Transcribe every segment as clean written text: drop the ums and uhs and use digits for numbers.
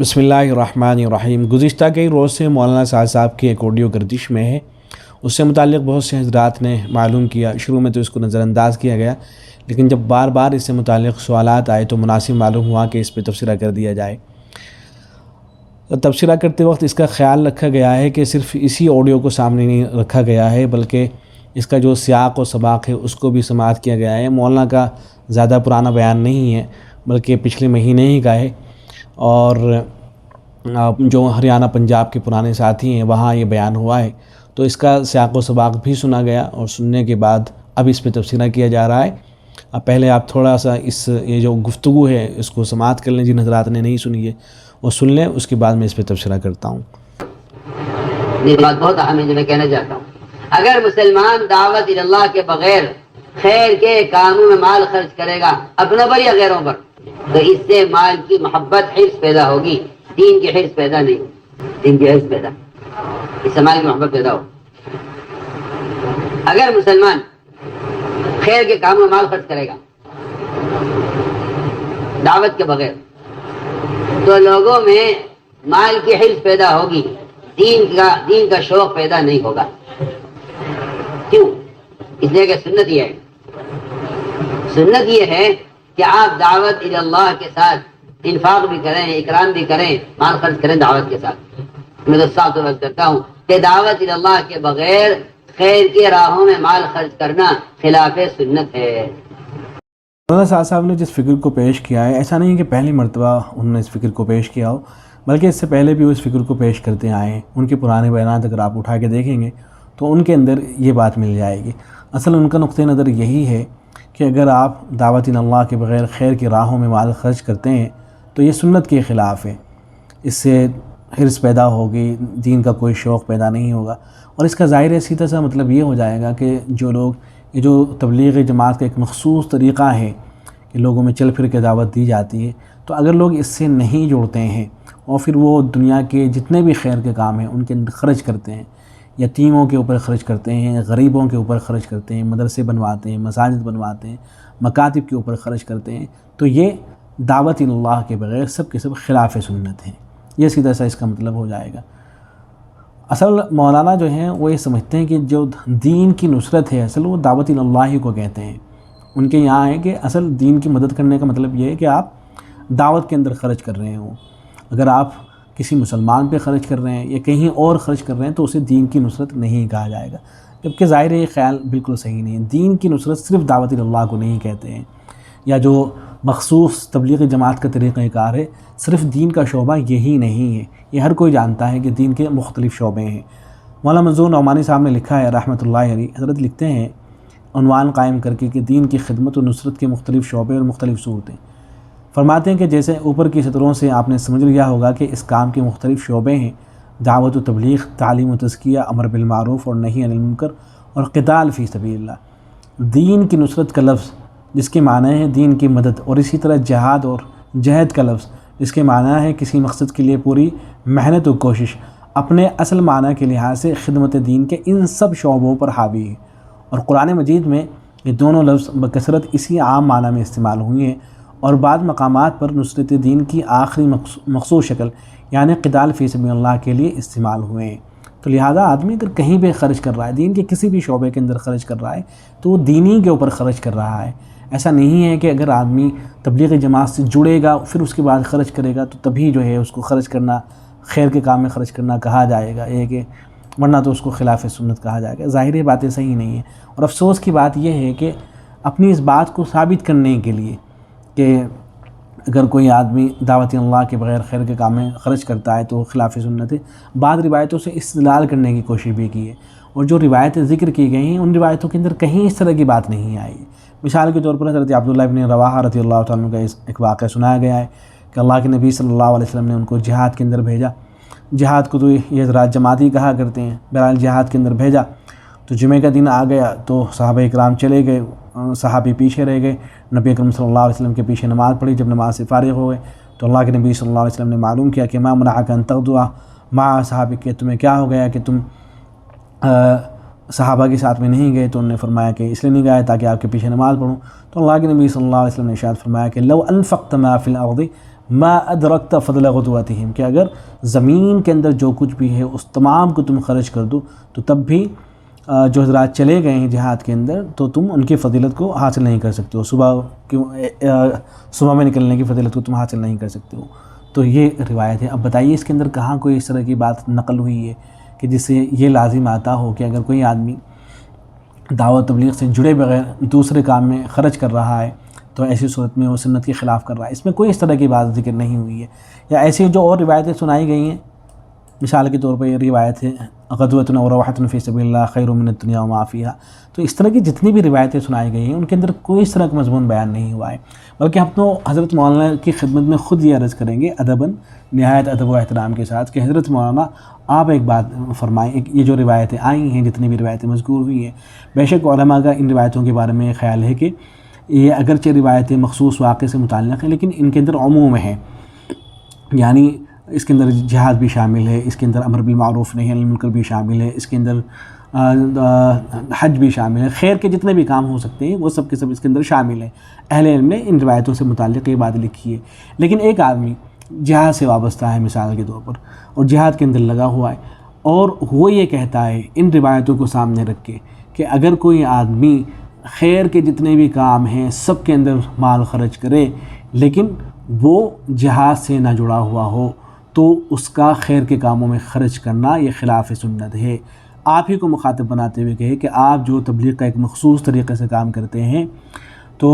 بسم اللہ الرحمن الرحیم۔ گزشتہ کئی روز سے مولانا سعد صاحب کی ایک آڈیو گردش میں ہے، اس سے متعلق بہت سے حضرات نے معلوم کیا۔ شروع میں تو اس کو نظر انداز کیا گیا، لیکن جب بار بار اس سے متعلق سوالات آئے تو مناسب معلوم ہوا کہ اس پہ تبصرہ کر دیا جائے۔ تبصرہ کرتے وقت اس کا خیال رکھا گیا ہے کہ صرف اسی آڈیو کو سامنے نہیں رکھا گیا ہے، بلکہ اس کا جو سیاق و سباق ہے اس کو بھی سماعت کیا گیا ہے۔ مولانا کا زیادہ پرانا بیان نہیں ہے، بلکہ پچھلے مہینے ہی کا ہے، اور جو ہریانہ پنجاب کے پرانے ساتھی ہیں وہاں یہ بیان ہوا ہے، تو اس کا سیاق و سباق بھی سنا گیا، اور سننے کے بعد اب اس پہ تبصرہ کیا جا رہا ہے۔ اب پہلے آپ تھوڑا سا یہ جو گفتگو ہے اس کو سماعت کر لیں، جن حضرات نے نہیں سنی ہے وہ سن لیں، اس کے بعد میں اس پہ تبصرہ کرتا ہوں۔ یہ بات بہت اہم ہے جو میں کہنا چاہتا ہوں۔ اگر مسلمان دعوت اللہ کے بغیر خیر کے کاموں میں مال خرچ کرے گا، اپنا پر یا غیروں پر، تو اس سے مال کی محبت حرص پیدا ہوگی، دین کی حرص پیدا نہیں، دین کی حرص پیدا، اس سے مال کی محبت پیدا ہو۔ اگر مسلمان خیر کے کاموں میں مال خرچ کرے گا دعوت کے بغیر، تو لوگوں میں مال کی حرص پیدا ہوگی، دین کا شوق پیدا نہیں ہوگا۔ کیوں؟ اس لیے کہ سنت یہ ہے، سنت یہ ہے کہ آپ دعوت اللہ کے ساتھ انفاق بھی کریں، اکرام بھی کریں، مال خرچ کریں دعوت کے ساتھ۔ میں تو صاف طور پر کرتا ہوں کہ دعوت اللہ کے بغیر خیر کی راہوں میں مال خرچ کرنا خلاف سنت ہے۔ مولانا سعد صاحب نے جس فکر کو پیش کیا ہے، ایسا نہیں کہ پہلی مرتبہ انہوں نے اس فکر کو پیش کیا ہو، بلکہ اس سے پہلے بھی وہ اس فکر کو پیش کرتے آئے ہیں۔ ان کے پرانے بیانات اگر آپ اٹھا کے دیکھیں گے تو ان کے اندر یہ بات مل جائے گی۔ اصل ان کا نقطہ نظر یہی ہے کہ اگر آپ دعوت اللہ کے بغیر خیر کی راہوں میں مال خرچ کرتے ہیں تو یہ سنت کے خلاف ہے، اس سے حرص پیدا ہوگی، دین کا کوئی شوق پیدا نہیں ہوگا، اور اس کا ظاہر ہے سیدھا سا مطلب یہ ہو جائے گا کہ جو لوگ یہ جو تبلیغ جماعت کا ایک مخصوص طریقہ ہے کہ لوگوں میں چل پھر کے دعوت دی جاتی ہے، تو اگر لوگ اس سے نہیں جڑتے ہیں اور پھر وہ دنیا کے جتنے بھی خیر کے کام ہیں ان کے اندر خرچ کرتے ہیں، یتیموں کے اوپر خرچ کرتے ہیں، غریبوں کے اوپر خرچ کرتے ہیں، مدرسے بنواتے ہیں، مساجد بنواتے ہیں، مکاتب کے اوپر خرچ کرتے ہیں، تو یہ دعوت اللہ کے بغیر سب کے سب خلاف سنت ہیں۔ یہ سیدھا سا اس کا مطلب ہو جائے گا۔ اصل مولانا جو ہیں وہ یہ سمجھتے ہیں کہ جو دین کی نصرت ہے اصل وہ دعوت اللہ کو کہتے ہیں۔ ان کے یہاں ہے کہ اصل دین کی مدد کرنے کا مطلب یہ ہے کہ آپ دعوت کے اندر خرچ کر رہے ہوں۔ اگر آپ کسی مسلمان پہ خرچ کر رہے ہیں یا کہیں اور خرچ کر رہے ہیں تو اسے دین کی نصرت نہیں کہا جائے گا، جبکہ ظاہر ہے یہ خیال بالکل صحیح نہیں ہے۔ دین کی نصرت صرف دعوت اللہ کو نہیں کہتے ہیں، یا جو مخصوص تبلیغ جماعت کا طریقہ کار ہے صرف دین کا شعبہ یہی نہیں ہے۔ یہ ہر کوئی جانتا ہے کہ دین کے مختلف شعبے ہیں۔ مولانا منظور نعمانی صاحب نے لکھا ہے رحمۃ اللہ علیہ، حضرت لکھتے ہیں عنوان قائم کر کے کہ دین کی خدمت و نصرت کے مختلف شعبے اور مختلف صورتیں۔ فرماتے ہیں کہ جیسے اوپر کی سطروں سے آپ نے سمجھ لیا ہوگا کہ اس کام کے مختلف شعبے ہیں: دعوت و تبلیغ، تعلیم و تزکیہ، امر بالمعروف اور نہی عن المنکر، اور قتال فی سبیل اللہ۔ دین کی نصرت کا لفظ جس کے معنی ہے دین کی مدد، اور اسی طرح جہاد اور جہد کا لفظ جس کے معنی ہے کسی مقصد کے لیے پوری محنت و کوشش، اپنے اصل معنی کے لحاظ سے خدمت دین کے ان سب شعبوں پر حاوی ہے۔ اور قرآن مجید میں یہ دونوں لفظ بکثرت اسی عام معنی میں استعمال ہوئے ہیں، اور بعض مقامات پر نصرت دین کی آخری مخصوص شکل یعنی قتال فی سبیل اللہ کے لیے استعمال ہوئے ہیں۔ تو لہذا آدمی اگر کہیں پہ خرچ کر رہا ہے، دین کے کسی بھی شعبے کے اندر خرچ کر رہا ہے تو وہ دینی کے اوپر خرچ کر رہا ہے۔ ایسا نہیں ہے کہ اگر آدمی تبلیغ جماعت سے جڑے گا پھر اس کے بعد خرچ کرے گا تو تبھی جو ہے اس کو خرچ کرنا، خیر کے کام میں خرچ کرنا کہا جائے گا، یہ کہ ورنہ تو اس کو خلاف سنت کہا جائے گا۔ ظاہر باتیں صحیح نہیں ہیں، اور افسوس کی بات یہ ہے کہ اپنی اس بات کو ثابت کرنے کے لیے کہ اگر کوئی آدمی دعوت اللہ کے بغیر خیر کے کام میں خرچ کرتا ہے تو خلاف سنت ہے، بعض روایتوں سے استدلال کرنے کی کوشش بھی کی ہے، اور جو روایتیں ذکر کی گئی ہیں ان روایتوں کے اندر کہیں اس طرح کی بات نہیں آئی ہے۔ مثال کے طور پر حضرت عبداللہ بن رواحہ رضی اللہ تعالیٰ عنہ کا ایک واقعہ سنایا گیا ہے کہ اللہ کے نبی صلی اللہ علیہ وسلم نے ان کو جہاد کے اندر بھیجا۔ جہاد کو تو یہ حضرات جماعتی کہا کرتے ہیں، بہرحال جہاد کے اندر بھیجا تو جمعہ کا دن آ گیا تو صحابہ اکرام چلے گئے، صحابی پیچھے رہ گئے، نبی اکرم صلی اللہ علیہ وسلم کے پیچھے نماز پڑھی۔ جب نماز سے فارغ ہو گئے تو اللہ کے نبی صلی اللہ علیہ وسلم نے معلوم کیا کہ ما منعک ان تغدو مع صحابہ، کہ تمہیں کیا ہو گیا کہ تم صحابہ کے ساتھ میں نہیں گئے؟ تو انہوں نے فرمایا کہ اس لیے نہیں گئے تاکہ آپ کے پیچھے نماز پڑھوں۔ تو اللہ کے نبی صلی اللہ علیہ وسلم نے ارشاد فرمایا کہ لو انفقت ما فی الارض ما ادرکت فضل غدوتہم، کہ اگر زمین کے اندر جو کچھ بھی ہے اس تمام کو تم خرچ کر دو تو تب بھی جو حضرات چلے گئے ہیں جہاد کے اندر تو تم ان کی فضیلت کو حاصل نہیں کر سکتے ہو، صبح میں نکلنے کی فضیلت کو تم حاصل نہیں کر سکتے ہو۔ تو یہ روایت ہے۔ اب بتائیے اس کے اندر کہاں کوئی اس طرح کی بات نقل ہوئی ہے کہ جس سے یہ لازم آتا ہو کہ اگر کوئی آدمی دعوت تبلیغ سے جڑے بغیر دوسرے کام میں خرچ کر رہا ہے تو ایسی صورت میں وہ سنت کے خلاف کر رہا ہے۔ اس میں کوئی اس طرح کی بات ذکر نہیں ہوئی ہے۔ یا ایسی جو اور روایتیں سنائی گئی ہیں، مثال کے طور پر یہ روایت ہے غدوۃ و روحۃ فی سبیل اللہ خیر من الدنیا وما فیہا، تو اس طرح کی جتنی بھی روایتیں سنائی گئی ہیں ان کے اندر کوئی اس طرح کا مضمون بیان نہیں ہوا ہے، بلکہ ہم تو حضرت مولانا کی خدمت میں خود یہ عرض کریں گے ادباً، نہایت ادب و احترام کے ساتھ، کہ حضرت مولانا آپ ایک بات فرمائیں، یہ جو روایتیں آئی ہیں، جتنی بھی روایتیں مذکور ہوئی ہیں، بے شک علماء کا ان روایتوں کے بارے میں یہ خیال ہے کہ یہ اگرچہ روایتیں مخصوص واقعے سے متعلق ہیں لیکن ان کے اندر عموم ہے، یعنی اس کے اندر جہاد بھی شامل ہے، اس کے اندر امر بالمعروف نہی عن المنکر بھی شامل ہے، اس کے اندر حج بھی شامل ہے، خیر کے جتنے بھی کام ہو سکتے ہیں وہ سب کے سب اس کے اندر شامل ہیں۔ اہل علم نے ان روایتوں سے متعلق یہ بات لکھی ہے۔ لیکن ایک آدمی جہاد سے وابستہ ہے مثال کے طور پر اور جہاد کے اندر لگا ہوا ہے اور وہ یہ کہتا ہے ان روایتوں کو سامنے رکھ کے کہ اگر کوئی آدمی خیر کے جتنے بھی کام ہیں سب کے اندر مال خرچ کرے لیکن وہ جہاد سے نہ جڑا ہوا ہو تو اس کا خیر کے کاموں میں خرچ کرنا یہ خلاف سنت ہے۔ آپ ہی کو مخاطب بناتے ہوئے کہے کہ آپ جو تبلیغ کا ایک مخصوص طریقے سے کام کرتے ہیں تو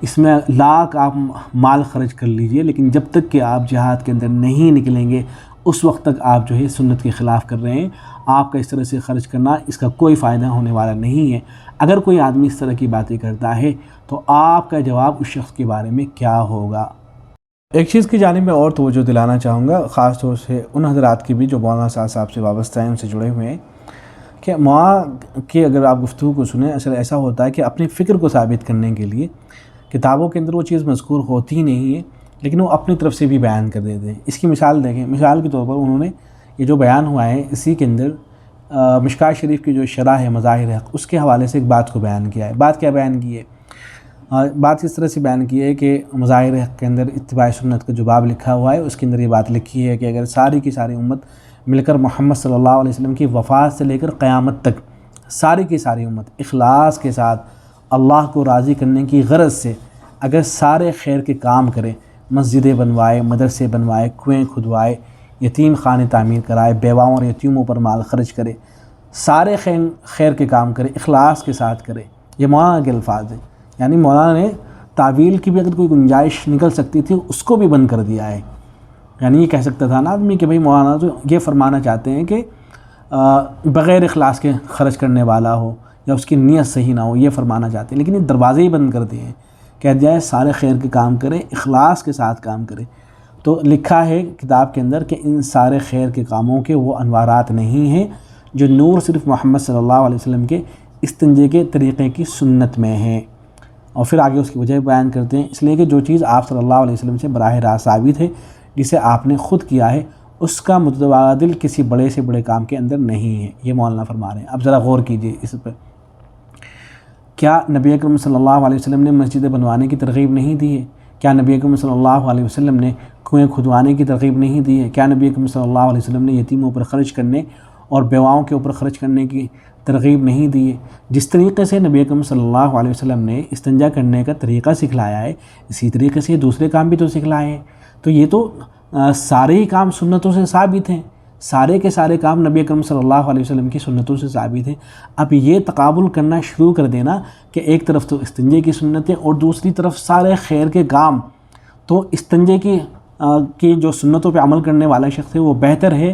اس میں لاکھ آپ مال خرچ کر لیجئے لیکن جب تک کہ آپ جہاد کے اندر نہیں نکلیں گے اس وقت تک آپ جو ہے سنت کے خلاف کر رہے ہیں۔ آپ کا اس طرح سے خرچ کرنا اس کا کوئی فائدہ ہونے والا نہیں ہے۔ اگر کوئی آدمی اس طرح کی باتیں کرتا ہے تو آپ کا جواب اس شخص کے بارے میں کیا ہوگا؟ ایک چیز کی جانب میں اور توجہ دلانا چاہوں گا، خاص طور سے ان حضرات کی بھی جو مولانا صاحب سے وابستہ ہیں، ان سے جڑے ہوئے ہیں، کہ کی اگر آپ گفتگو کو سنیں اصل ایسا ہوتا ہے کہ اپنی فکر کو ثابت کرنے کے لیے کتابوں کے اندر وہ چیز مذکور ہوتی نہیں ہے لیکن وہ اپنی طرف سے بھی بیان کر دیتے ہیں۔ اس کی مثال دیکھیں، مثال کے طور پر انہوں نے یہ جو بیان ہوا ہے اسی کے اندر مشکوٰۃ شریف کی جو شرح ہے مظاہر حق، اس کے حوالے سے ایک بات کو بیان کیا ہے۔ بات کیا بیان کی ہے؟ بات اس طرح سے بیان کی ہے کہ مظاہر حق کے اندر اتباع سنت کا جو باب لکھا ہوا ہے اس کے اندر یہ بات لکھی ہے کہ اگر ساری کی ساری امت مل کر محمد صلی اللہ علیہ وسلم کی وفات سے لے کر قیامت تک ساری کی ساری امت اخلاص کے ساتھ اللہ کو راضی کرنے کی غرض سے اگر سارے خیر کے کام کرے، مسجدیں بنوائے، مدرسے بنوائے، کنویں کھدوائے، یتیم خانے تعمیر کرائے، بیواؤں اور یتیموں پر مال خرچ کرے، سارے خیر کے کام کرے، اخلاص کے ساتھ کرے، یہ مولانا کے الفاظ ہیں۔ یعنی مولانا نے تعویل کی بھی اگر کوئی گنجائش نکل سکتی تھی اس کو بھی بند کر دیا ہے۔ یعنی یہ کہہ سکتا تھا نا آدمی کہ بھئی مولانا تو یہ فرمانا چاہتے ہیں کہ بغیر اخلاص کے خرچ کرنے والا ہو یا اس کی نیت صحیح نہ ہو، یہ فرمانا چاہتے ہیں، لیکن یہ دروازے ہی بند کر دیے ہیں۔ کہہ دیا ہے سارے خیر کے کام کرے، اخلاص کے ساتھ کام کرے۔ تو لکھا ہے کتاب کے اندر کہ ان سارے خیر کے کاموں کے وہ انوارات نہیں ہیں جو نور صرف محمد صلی اللہ علیہ وسلم کے استنجے کے طریقے کی سنت میں ہیں، اور پھر آگے اس کی وجہ بیان کرتے ہیں، اس لیے کہ جو چیز آپ صلی اللہ علیہ وسلم سے براہ راست ثابت ہے، جسے آپ نے خود کیا ہے، اس کا متبادل کسی بڑے سے بڑے کام کے اندر نہیں ہے۔ یہ مولانا فرما رہے ہیں۔ اب ذرا غور کیجئے اس پر، کیا نبی اکرم صلی اللہ علیہ وسلم نے مسجدیں بنوانے کی ترغیب نہیں دی ہے؟ کیا نبی اکرم صلی اللہ علیہ وسلم نے کنویں کھدوانے کی ترغیب نہیں دی ہے؟ کیا نبی اکرم صلی اللہ علیہ وسلم نے یتیموں پر خرچ کرنے اور بیواؤں کے اوپر خرچ کرنے کی ترغیب نہیں دی ہے؟ جس طریقے سے نبی اکرم صلی اللہ علیہ وسلم نے استنجا کرنے کا طریقہ سکھلایا ہے، اسی طریقے سے دوسرے کام بھی تو سکھلائے ہیں۔ تو یہ تو سارے ہی کام سنتوں سے ثابت ہیں، سارے کے سارے کام نبی اکرم صلی اللہ علیہ وسلم کی سنتوں سے ثابت ہیں۔ اب یہ تقابل کرنا شروع کر دینا کہ ایک طرف تو استنجے کی سنتیں اور دوسری طرف سارے خیر کے کام، تو استنجے کی جو سنتوں پہ عمل کرنے والا شخص ہے وہ بہتر ہے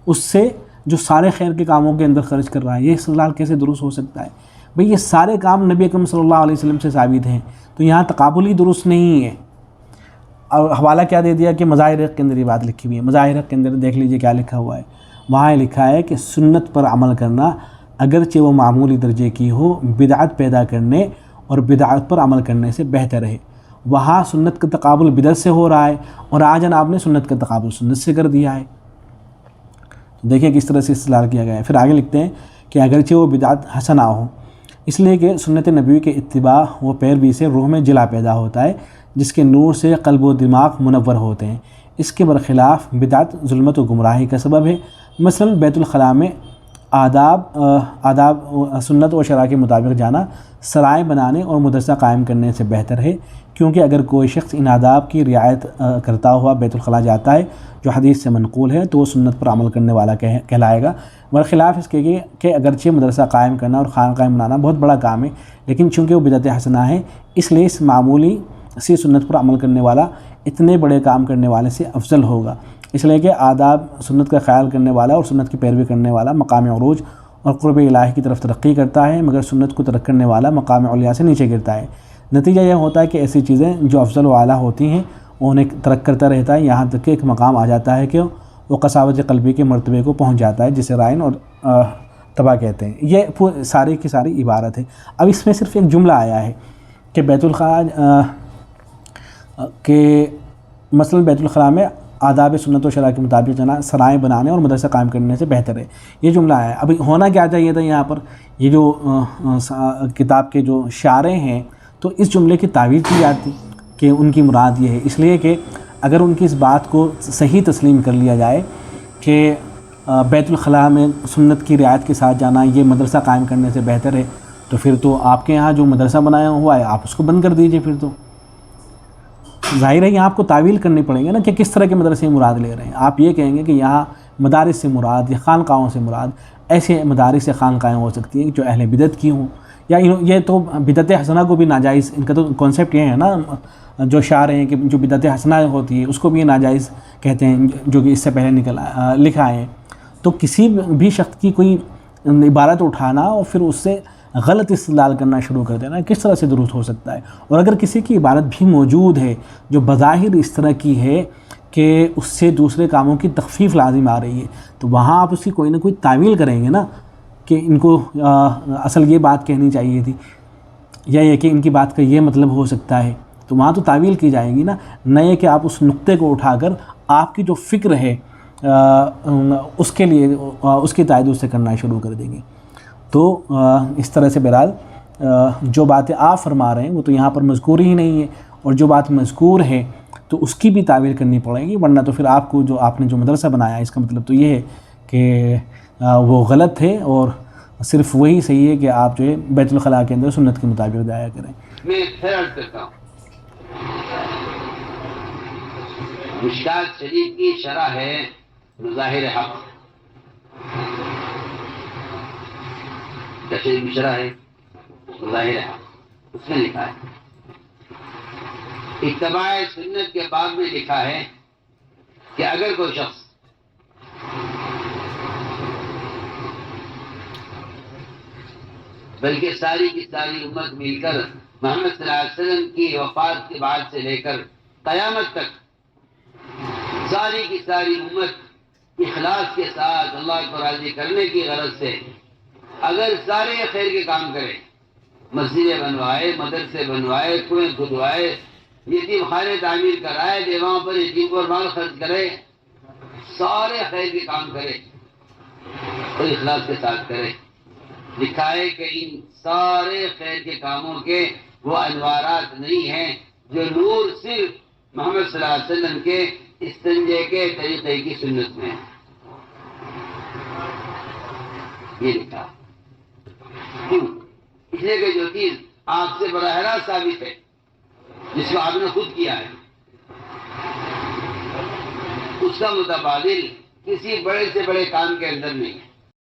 اس سے جو سارے خیر کے کاموں کے اندر خرچ کر رہا ہے۔ یہ استدلال کیسے درست ہو سکتا ہے؟ بھئی یہ سارے کام نبی اکرم صلی اللہ علیہ وسلم سے ثابت ہیں، تو یہاں تقابل ہی درست نہیں ہے۔ اور حوالہ کیا دے دیا کہ مظاہر حق کے اندر یہ بات لکھی ہوئی ہے۔ مظاہر حق کے اندر دیکھ لیجئے کیا لکھا ہوا ہے، وہاں لکھا ہے کہ سنت پر عمل کرنا اگرچہ وہ معمولی درجے کی ہو، بدعت پیدا کرنے اور بدعت پر عمل کرنے سے بہتر ہے۔ وہاں سنت کا تقابل بدعت سے ہو رہا ہے اور آج جناب نے سنت کا تقابل سنت سے کر دیا ہے۔ دیکھیں کس طرح سے استدلال کیا گیا ہے۔ پھر آگے لکھتے ہیں کہ اگرچہ وہ بدعت حسنہ ہو، اس لیے کہ سنت نبوی کے اتباع و پیروی سے روح میں جلا پیدا ہوتا ہے، جس کے نور سے قلب و دماغ منور ہوتے ہیں۔ اس کے برخلاف بدعت ظلمت و گمراہی کا سبب ہے۔ مثلا بیت الخلاء میں آداب سنت و شرع کے مطابق جانا سرائے بنانے اور مدرسہ قائم کرنے سے بہتر ہے، کیونکہ اگر کوئی شخص ان آداب کی رعایت کرتا ہوا بیت الخلاء جاتا ہے جو حدیث سے منقول ہے تو وہ سنت پر عمل کرنے والا کہلائے گا، برخلاف اس کے کہ اگرچہ مدرسہ قائم کرنا اور خانقاہ بنانا بہت بڑا کام ہے، لیکن چونکہ وہ بدعت حسنہ ہے اس لیے اس معمولی سی سنت پر عمل کرنے والا اتنے بڑے کام کرنے والے سے افضل ہوگا، اس لیے کہ آداب سنت کا خیال کرنے والا اور سنت کی پیروی کرنے والا مقام عروج اور قرب الہی کی طرف ترقی کرتا ہے، مگر سنت کو ترک کرنے والا مقام علیہ سے نیچے گرتا ہے۔ نتیجہ یہ ہوتا ہے کہ ایسی چیزیں جو افضل و اعلیٰ ہوتی ہیں انہیں ترک کرتا رہتا ہے، یہاں تک کہ ایک مقام آ جاتا ہے کہ وہ قساوت قلبی کے مرتبے کو پہنچ جاتا ہے، جسے رائن اور تباہ کہتے ہیں۔ یہ ساری کی ساری عبارت ہے۔ اب اس میں صرف ایک جملہ آیا ہے کہ بیت الخلاء کہ مثلا بیت الخلاء میں آداب سنت و شرع کے مطابق جانا سرائے بنانے اور مدرسہ قائم کرنے سے بہتر ہے، یہ جملہ ہے۔ ابھی ہونا کیا چاہیے تھا یہاں پر، یہ جو کتاب کے جو شارح ہیں تو اس جملے کی تعویل کی جاتی کہ ان کی مراد یہ ہے، اس لیے کہ اگر ان کی اس بات کو صحیح تسلیم کر لیا جائے کہ بیت الخلاء میں سنت کی رعایت کے ساتھ جانا یہ مدرسہ قائم کرنے سے بہتر ہے، تو پھر تو آپ کے یہاں جو مدرسہ بنایا ہوا ہے آپ اس کو بند کر دیجئے۔ پھر تو ظاہر ہے یہاں آپ کو تعویل کرنی پڑیں گے نا کہ کس طرح کے مدرسے مراد لے رہے ہیں۔ آپ یہ کہیں گے کہ یہاں مدارس سے مراد یا خانقاہوں سے مراد ایسے مدارس سے خانقاہیں ہو سکتی ہیں جو اہل بدعت کی ہوں، یا یہ تو بدعت حسنہ کو بھی ناجائز، ان کا تو کانسیپٹ یہ ہے نا جو شارح ہیں کہ جو بدعت حسنہ ہوتی ہے اس کو بھی یہ ناجائز کہتے ہیں، جو کہ اس سے پہلے لکھا ہے۔ تو کسی بھی شخص کی کوئی عبارت اٹھانا اور پھر اس سے غلط استدلال کرنا شروع کر دینا کس طرح سے درست ہو سکتا ہے؟ اور اگر کسی کی عبارت بھی موجود ہے جو بظاہر اس طرح کی ہے کہ اس سے دوسرے کاموں کی تخفیف لازم آ رہی ہے تو وہاں آپ اس کی کوئی نہ کوئی تعویل کریں گے نا کہ ان کو اصل یہ بات کہنی چاہیے تھی، یا یہ کہ ان کی بات کا یہ مطلب ہو سکتا ہے، تو وہاں تو تعویل کی جائے گی نا، نہ یہ کہ آپ اس نقطے کو اٹھا کر آپ کی جو فکر ہے اس کے لیے اس کی تائید اس سے کرنا شروع کر دیں گے۔ تو اس طرح سے بہرحال جو باتیں آپ فرما رہے ہیں وہ تو یہاں پر مذکور ہی نہیں ہے، اور جو بات مذکور ہے تو اس کی بھی تعویل کرنی پڑے گی، ورنہ تو پھر آپ کو جو آپ نے جو مدرسہ بنایا اس کا مطلب تو یہ ہے کہ وہ غلط ہے اور صرف وہی صحیح ہے کہ آپ جو ہے بیت الخلاء کے اندر سنت کے مطابق جایا کریں۔ میں پھر عرض کرتا ہوں، مشکات شریف کی شرح ہے مظاہر حق، شریف کی شرح ہے مظاہر حق، اس میں لکھا ہے اتباع سنت کے باب میں لکھا ہے کہ اگر کوئی شخص بلکہ ساری کی ساری امت مل کر محمد صلی اللہ علیہ وسلم کی وفات کے بعد سے لے کر قیامت تک ساری کی ساری امت اخلاص کے ساتھ اللہ کو راضی کرنے کی غرض سے اگر سارے خیر کے کام کرے، مسجدیں بنوائے، مدرسے بنوائے، کنویں کھدوائے، یتیم خانے تعمیر کرائے، بیواؤں پر یتیم پر مال خرچ کرے، سارے خیر کے کام کرے اور اخلاص کے ساتھ کرے، لکھا ہے کہ ان سارے خیر کے کاموں کے وہ انوارات نہیں ہیں جو نور صرف محمد صلی اللہ علیہ وسلم کے استنجے کے طریقے کی سنت میں ہے۔ یہ لکھا کیوں؟ اس لیے کہ جو چیز آپ سے براہ راست ثابت ہے، جس کو آپ نے خود کیا ہے، اس کا متبادل کسی بڑے سے بڑے کام کے اندر نہیں ہے۔